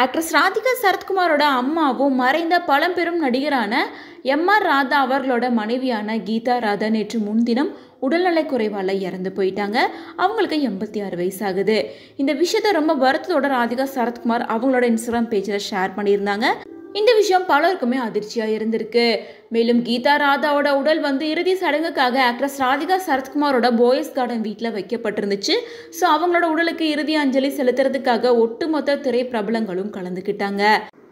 Actress Radhika சரத்குமாரோட அம்மாவும் மறைந்த பழம்பெரும் நடிகரான எம்.ஆர். ராதா அவர்களோட மனைவியான கீதா ராதா நேற்று முன்தினம் உடல்நலக் குறைவால் இறந்து போயிட்டாங்க. அவங்களுக்கு 86 வயசாகுது. இந்த விஷயத்த ரொம்ப வருத்தத்தோட ராதிகா சரத்குமார் அவங்களோட இன்ஸ்டாகிராம் பேஜில் ஷேர் பண்ணியிருந்தாங்க. இந்த விஷயம் பலருக்குமே அதிர்ச்சியாக இருந்திருக்கு. மேலும் கீதா ராதாவோட உடல் இறுதி சடங்குக்காக ஆக்ட்ரஸ் ராதிகா சரத்குமாரோட போயஸ் கார்டன் வீட்டில் வைக்கப்பட்டிருந்துச்சு. ஸோ அவங்களோட உடலுக்கு இறுதி அஞ்சலி செலுத்துறதுக்காக ஒட்டுமொத்த திரை பிரபலங்களும் கலந்துக்கிட்டாங்க.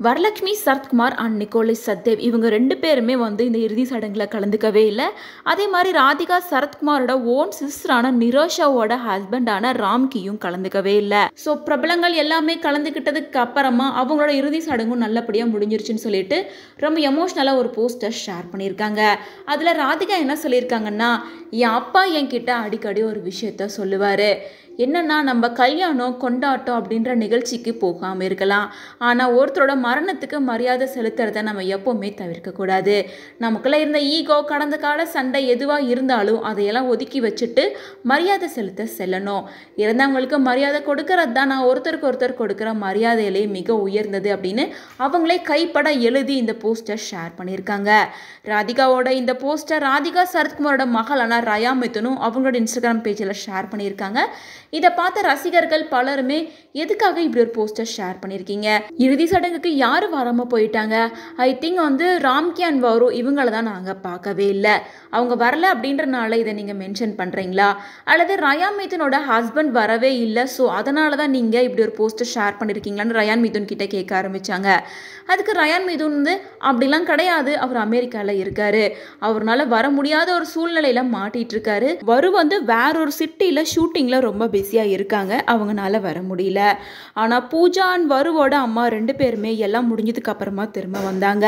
வரலட்சுமி சரத்குமார் அண்ட் நிக்கோலஸ் சத்தேவ் இவங்க 2 பேருமே இந்த இறுதி சடங்குல கலந்துக்கவே இல்லை. அதே மாதிரி ராதிகா சரத்குமாரோட ஓன் சிஸ்டரான நிரோஷாவோட ஹஸ்பண்டான ராம்கியும் கலந்துக்கவே இல்லை. ஸோ பிரபலங்கள் எல்லாமே கலந்துக்கிட்டதுக்கு அப்புறமா அவங்களோட இறுதி சடங்கும் நல்லபடியாக முடிஞ்சிருச்சுன்னு சொல்லிட்டு ரொம்ப எமோஷ்னலாக ஒரு போஸ்டர் ஷேர் பண்ணியிருக்காங்க. அதில் ராதிகா என்ன சொல்லியிருக்காங்கன்னா, என் அப்பா என்கிட்ட அடிக்கடி ஒரு விஷயத்த சொல்லுவார். என்னன்னா, நம்ம கல்யாணம் கொண்டாட்டம் அப்படின்ற நிகழ்ச்சிக்கு போகாமல் இருக்கலாம், ஆனால் ஒருத்தரோட மரணத்துக்கு மரியாதை செலுத்துறத நம்ம எப்போவுமே தவிர்க்கக்கூடாது. நமக்குள்ளே இருந்த ஈகோ, கடந்த கால சண்டை எதுவாக இருந்தாலும் அதையெல்லாம் ஒதுக்கி வச்சுட்டு மரியாதை செலுத்த செல்லணும். இறந்தவங்களுக்கு மரியாதை கொடுக்கறது தான் நான் ஒருத்தருக்கு ஒருத்தர் கொடுக்குற மரியாதையிலே மிக உயர்ந்தது அப்படின்னு அவங்களே கைப்பட எழுதி இந்த போஸ்டர் ஷேர் பண்ணியிருக்காங்க. ராதிகாவோட இந்த போஸ்டர் ராதிகா சரத்குமாரோட மகளான ரயா மிதுனும் அவங்களோட இன்ஸ்டாகிராம் பேஜில் ஷேர் பண்ணியிருக்காங்க. இதை பார்த்த ரசிகர்கள் பலருமே எதுக்காக இப்படி ஒரு போஸ்டர் ஷேர் பண்ணியிருக்கீங்க, இறுதி சடங்குக்கு யார் வராமல் போயிட்டாங்க, ஐ திங்க் ராம்கி அண்ட் வரு இவங்கள தான் நாங்கள் பார்க்கவே இல்லை, அவங்க வரல அப்படின்றனால இதை நீங்கள் மென்ஷன் பண்ணுறீங்களா, அல்லது ரயா மிதுனோட ஹஸ்பண்ட் வரவே இல்லை ஸோ அதனால தான் நீங்கள் இப்படி ஒரு போஸ்டர் ஷேர் பண்ணியிருக்கீங்களான்னு ரயான் மிதுன் கிட்ட கேட்க ஆரம்பித்தாங்க. அதுக்கு ரயான் மிதுன் அப்படிலாம் கிடையாது, அவர் அமெரிக்காவில் இருக்காரு, அவரால் வர முடியாத ஒரு சூழ்நிலையில் மாட்டிகிட்டு இருக்காரு, வரு வேற ஒரு சிட்டியில் ஷூட்டிங்கில் ரொம்ப பிஸியாக இருக்காங்க, அவங்களால வர முடியல. ஆனால் பூஜா அண்ட் வருவோட அம்மா 2 பேருமே எல்லாம் முடிஞ்சதுக்கு அப்புறமா திரும்ப வந்தாங்க.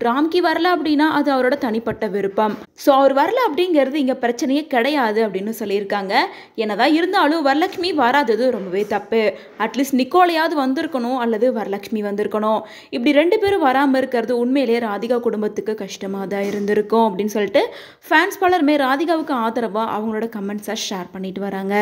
ராம்கி வரல அப்படின்னா அது அவரோட தனிப்பட்ட விருப்பம், ஸோ அவர் வரல அப்படிங்கிறது இங்கே பிரச்சனையே கிடையாது அப்படின்னு சொல்லியிருக்காங்க. என்னதான் இருந்தாலும் வரலட்சுமி வராதது ரொம்பவே தப்பு. அட்லீஸ்ட் நிக்கோலையாவது வந்திருக்கணும் அல்லது வரலட்சுமி வந்திருக்கணும். இப்படி 2 பேரும் வராமல் இருக்கிறது உண்மையிலேயே ராதிகா குடும்பத்துக்கு கஷ்டமாக தான் இருந்திருக்கும் அப்படின்னு சொல்லிட்டு ஃபேன்ஸ் பலருமே ராதிகாவுக்கு ஆதரவாக அவங்களோட கமெண்ட்ஸை ஷேர் பண்ணிட்டு வராங்க.